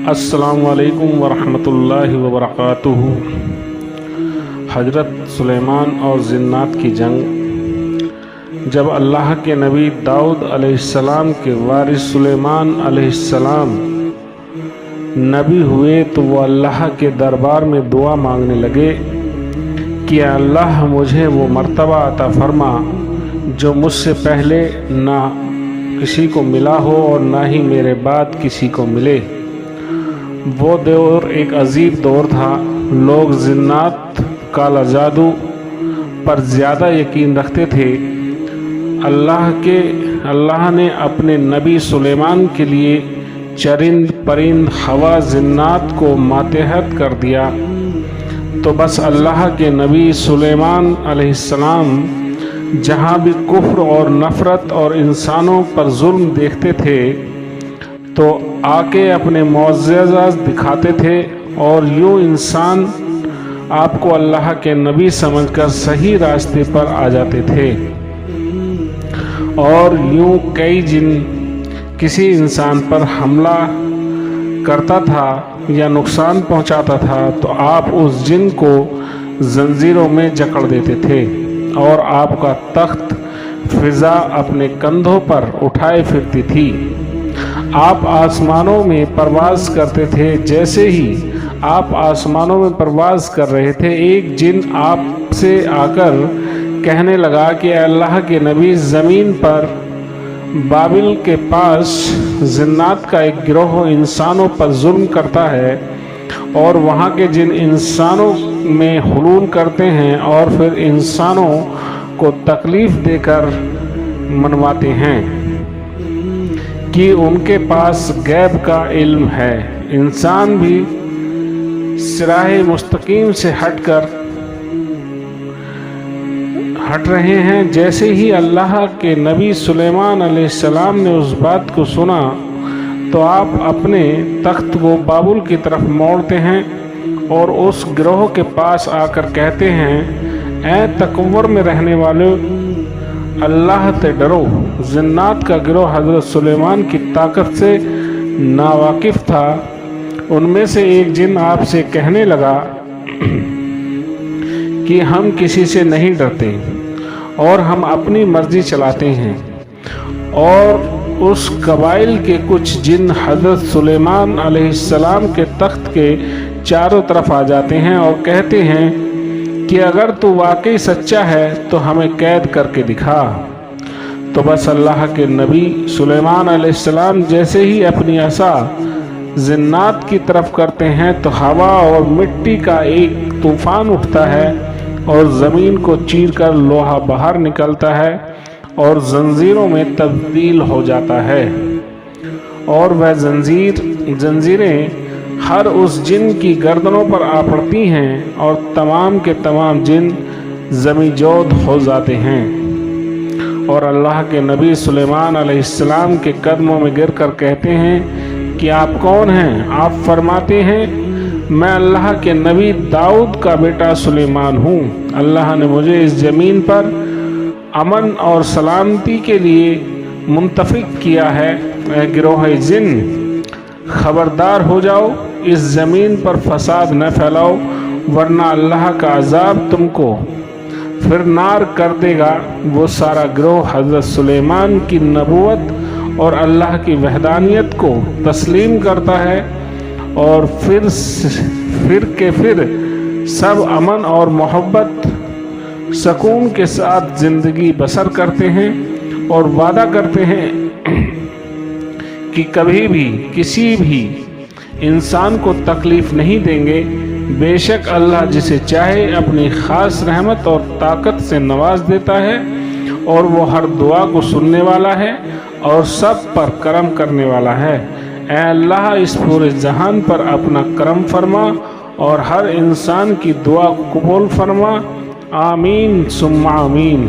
السلام علیکم ورحمۃ اللہ وبرکاتہ۔ حضرت سلیمان اور جنات کی جنگ۔ جب اللہ کے نبی داؤد علیہ السلام کے وارث سلیمان علیہ السلام نبی ہوئے تو وہ اللہ کے دربار میں دعا مانگنے لگے کہ اللہ مجھے وہ مرتبہ عطا فرما جو مجھ سے پہلے نہ کسی کو ملا ہو اور نہ ہی میرے بعد کسی کو ملے۔ وہ دور ایک عجیب دور تھا۔ لوگ جنات، کالا جادو پر زیادہ یقین رکھتے تھے۔ اللہ نے اپنے نبی سلیمان کے لیے چرند پرند ہوا جنات کو ماتحت کر دیا، تو بس اللہ کے نبی سلیمان علیہ السلام جہاں بھی کفر اور نفرت اور انسانوں پر ظلم دیکھتے تھے تو آ کے اپنے معجزات دکھاتے تھے، اور یوں انسان آپ کو اللہ کے نبی سمجھ کر صحیح راستے پر آ جاتے تھے۔ اور یوں کئی جن کسی انسان پر حملہ کرتا تھا یا نقصان پہنچاتا تھا تو آپ اس جن کو زنجیروں میں جکڑ دیتے تھے، اور آپ کا تخت فضا اپنے کندھوں پر اٹھائے پھرتی تھی۔ آپ آسمانوں میں پرواز کرتے تھے۔ جیسے ہی آپ آسمانوں میں پرواز کر رہے تھے، ایک جن آپ سے آ کر کہنے لگا کہ اے اللہ کے نبی، زمین پر بابل کے پاس جنات کا ایک گروہ انسانوں پر ظلم کرتا ہے، اور وہاں کے جن انسانوں میں حلول کرتے ہیں اور پھر انسانوں کو تکلیف دے کر منواتے ہیں کہ ان کے پاس غیب کا علم ہے۔ انسان بھی صراط مستقیم سے ہٹ رہے ہیں۔ جیسے ہی اللہ کے نبی سلیمان علیہ السلام نے اس بات کو سنا تو آپ اپنے تخت کو بابل کی طرف موڑتے ہیں اور اس گروہ کے پاس آ کر کہتے ہیں، اے تکبر میں رہنے والے، اللہ سے ڈرو۔ جنات کا گروہ حضرت سلیمان کی طاقت سے ناواقف تھا۔ ان میں سے ایک جن آپ سے کہنے لگا کہ ہم کسی سے نہیں ڈرتے اور ہم اپنی مرضی چلاتے ہیں، اور اس قبائل کے کچھ جن حضرت سلیمان علیہ السلام کے تخت کے چاروں طرف آ جاتے ہیں اور کہتے ہیں کہ اگر تو واقعی سچا ہے تو ہمیں قید کر کے دکھا۔ تو بس اللہ کے نبی سلیمان علیہ السلام جیسے ہی اپنی عصا جنات کی طرف کرتے ہیں تو ہوا اور مٹی کا ایک طوفان اٹھتا ہے اور زمین کو چیر کر لوہا باہر نکلتا ہے اور زنجیروں میں تبدیل ہو جاتا ہے، اور وہ زنجیریں ہر اس جن کی گردنوں پر آ پڑتی ہیں اور تمام کے تمام جن زمیجود ہو جاتے ہیں۔ اور اللہ کے نبی سلیمان علیہ السلام کے قدموں میں گر کر کہتے ہیں کہ آپ کون ہیں؟ آپ فرماتے ہیں، میں اللہ کے نبی داؤد کا بیٹا سلیمان ہوں۔ اللہ نے مجھے اس زمین پر امن اور سلامتی کے لیے منتخب کیا ہے۔ اے گروہ جن، خبردار ہو جاؤ، اس زمین پر فساد نہ پھیلاؤ، ورنہ اللہ کا عذاب تم کو پھر نار کر دے گا۔ وہ سارا گروہ حضرت سلیمان کی نبوت اور اللہ کی وحدانیت کو تسلیم کرتا ہے، اور پھر سب امن اور محبت سکون کے ساتھ زندگی بسر کرتے ہیں، اور وعدہ کرتے ہیں کہ کبھی بھی کسی بھی انسان کو تکلیف نہیں دیں گے۔ بے شک اللہ جسے چاہے اپنی خاص رحمت اور طاقت سے نواز دیتا ہے، اور وہ ہر دعا کو سننے والا ہے اور سب پر کرم کرنے والا ہے۔ اے اللہ، اس پورے جہان پر اپنا کرم فرما اور ہر انسان کی دعا قبول فرما۔ آمین ثم آمین۔